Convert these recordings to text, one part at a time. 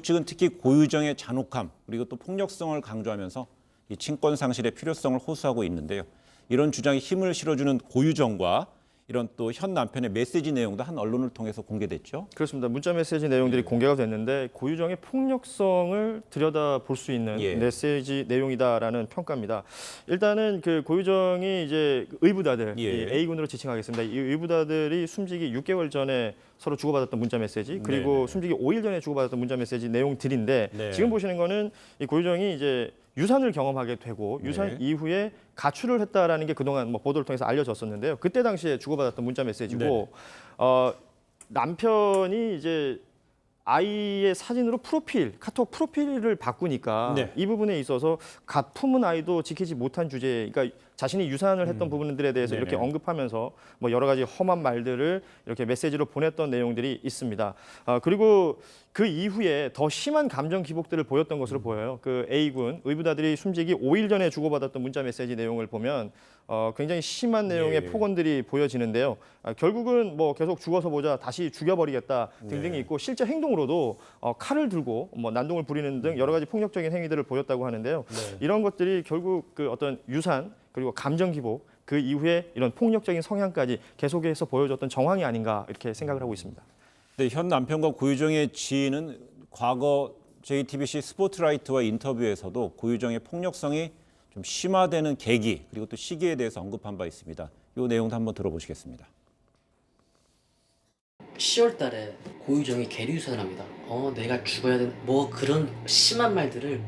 측은 특히 고유정의 잔혹함 그리고 또 폭력성을 강조하면서 이 친권 상실의 필요성을 호소하고 있는데요. 이런 주장에 힘을 실어주는 고유정과 이런 또 현 남편의 메시지 내용도 한 언론을 통해서 공개됐죠. 그렇습니다. 문자 메시지 내용들이 공개가 됐는데 고유정의 폭력성을 들여다볼 수 있는 메시지 내용이다라는 평가입니다. 일단은 그 고유정이 이제 의부다들, 이 A군으로 지칭하겠습니다. 이 의부다들이 숨지기 6개월 전에 서로 주고받았던 문자 메시지, 그리고 숨지기 5일 전에 주고받았던 문자 메시지 내용들인데 지금 보시는 거는 이 고유정이 이제 유산을 경험하게 되고 유산 이후에 가출을 했다라는 게 그동안 뭐 보도를 통해서 알려졌었는데요. 그때 당시에 주고받았던 문자 메시지고 남편이 이제 아이의 사진으로 카톡 프로필을 바꾸니까 이 부분에 있어서 갓 품은 아이도 지키지 못한 주제, 그러니까 자신이 유산을 했던 부분들에 대해서 이렇게 언급하면서 뭐 여러 가지 험한 말들을 이렇게 메시지로 보냈던 내용들이 있습니다. 그리고 그 이후에 더 심한 감정 기복들을 보였던 것으로 보여요. 그 A군 의부다들이 숨지기 5일 전에 주고받았던 문자 메시지 내용을 보면 굉장히 심한 내용의 폭언들이 보여지는데요. 결국은 뭐 계속 죽어서 보자, 다시 죽여버리겠다 등등이 있고 실제 행동으로도 칼을 들고 뭐 난동을 부리는 등 여러 가지 폭력적인 행위들을 보였다고 하는데요. 이런 것들이 결국 그 어떤 유산 그리고 감정 기복, 그 이후에 이런 폭력적인 성향까지 계속해서 보여줬던 정황이 아닌가 이렇게 생각을 하고 있습니다. 네, 현 남편과 고유정의 지인은 과거 JTBC 스포트라이트와 인터뷰에서도 고유정의 폭력성이 좀 심화되는 계기 그리고 또 시기에 대해서 언급한 바 있습니다. 이 내용도 한번 들어보시겠습니다. 10월 달에 고유정이 계류유산을 합니다. 내가 죽어야 되는 뭐 그런 심한 말들을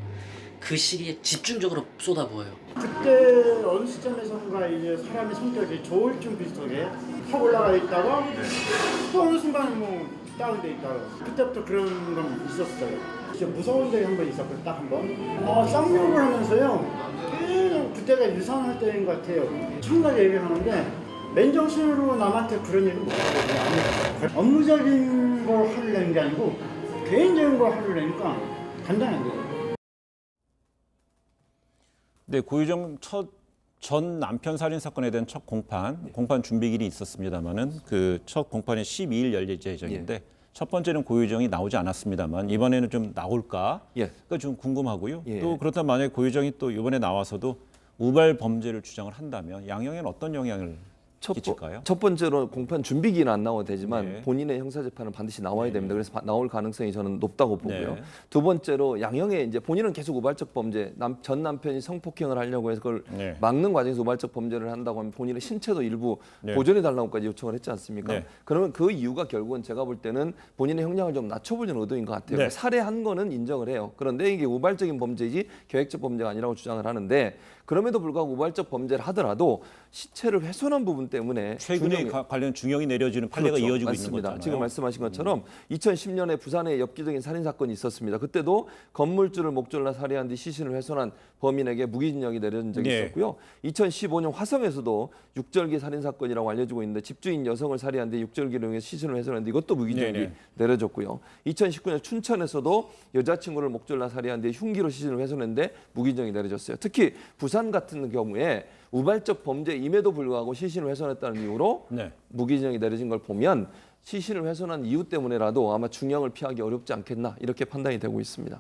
그 시기에 집중적으로 쏟아부어요. 그때 어느 시점에선가 이제 사람의 성격이 저울증 비슷하게 확 올라가 있다가 또 어느 순간 뭐 다운돼 있다가 그때부터 그런 건 있었어요. 진짜 무서운 적이 한 번 있었거든요. 딱 한 번. 쌍욕을 하면서요. 계속 그때가 유산할 때인 것 같아요. 청각 얘기를 하는데 맨정신으로 남한테 그런 얘기를 못하거든요. 업무적인 걸 하려는 게 아니고 개인적인 걸 하려니까 간단한 거예요. 네, 고유정 전 남편 살인 사건에 대한 첫 공판 준비일이 있었습니다만은 그 첫 공판이 12일 열릴 예정인데 첫 번째는 고유정이 나오지 않았습니다만 이번에는 좀 나올까? 그러니까 좀 궁금하고요. 또 그렇다면 만약에 고유정이 또 이번에 나와서도 우발 범죄를 주장을 한다면 양형에는 어떤 영향을 끼칠까요? 첫 번째로 공판 준비기는 안 나와도 되지만 본인의 형사재판은 반드시 나와야 됩니다. 그래서 나올 가능성이 저는 높다고 보고요. 두 번째로 양형에 이제 본인은 계속 우발적 범죄, 전 남편이 성폭행을 하려고 해서 그걸 막는 과정에서 우발적 범죄를 한다고 하면 본인의 신체도 일부 보존해 달라고까지 요청을 했지 않습니까? 그러면 그 이유가 결국은 제가 볼 때는 본인의 형량을 좀 낮춰보려는 의도인 것 같아요. 살해한 거는 인정을 해요. 그런데 이게 우발적인 범죄이지 계획적 범죄가 아니라고 주장을 하는데 그럼에도 불구하고 우발적 범죄를 하더라도 시체를 훼손한 부분 때문에 최근에 관련 중형이 내려지는 판례가 이어지고 맞습니다. 있는 거잖아요. 지금 말씀하신 것처럼 2010년에 부산에 엽기적인 살인 사건이 있었습니다. 그때도 건물주를 목졸라 살해한 뒤 시신을 훼손한 범인에게 무기징역이 내려진 적이 있었고요. 2015년 화성에서도 육절기 살인 사건이라고 알려지고 있는데 집주인 여성을 살해한 뒤 육절기를 이용해 시신을 훼손했는데 이것도 무기징역이 내려졌고요. 2019년 춘천에서도 여자친구를 목졸라 살해한 뒤 흉기로 시신을 훼손했는데 무기징역이 내려졌어요. 특히 부산 같은 경우에 우발적 범죄임에도 불구하고 시신을 훼손했다는 이유로 무기징역이 내려진 걸 보면 시신을 훼손한 이유 때문에라도 아마 중형을 피하기 어렵지 않겠나 이렇게 판단이 되고 있습니다.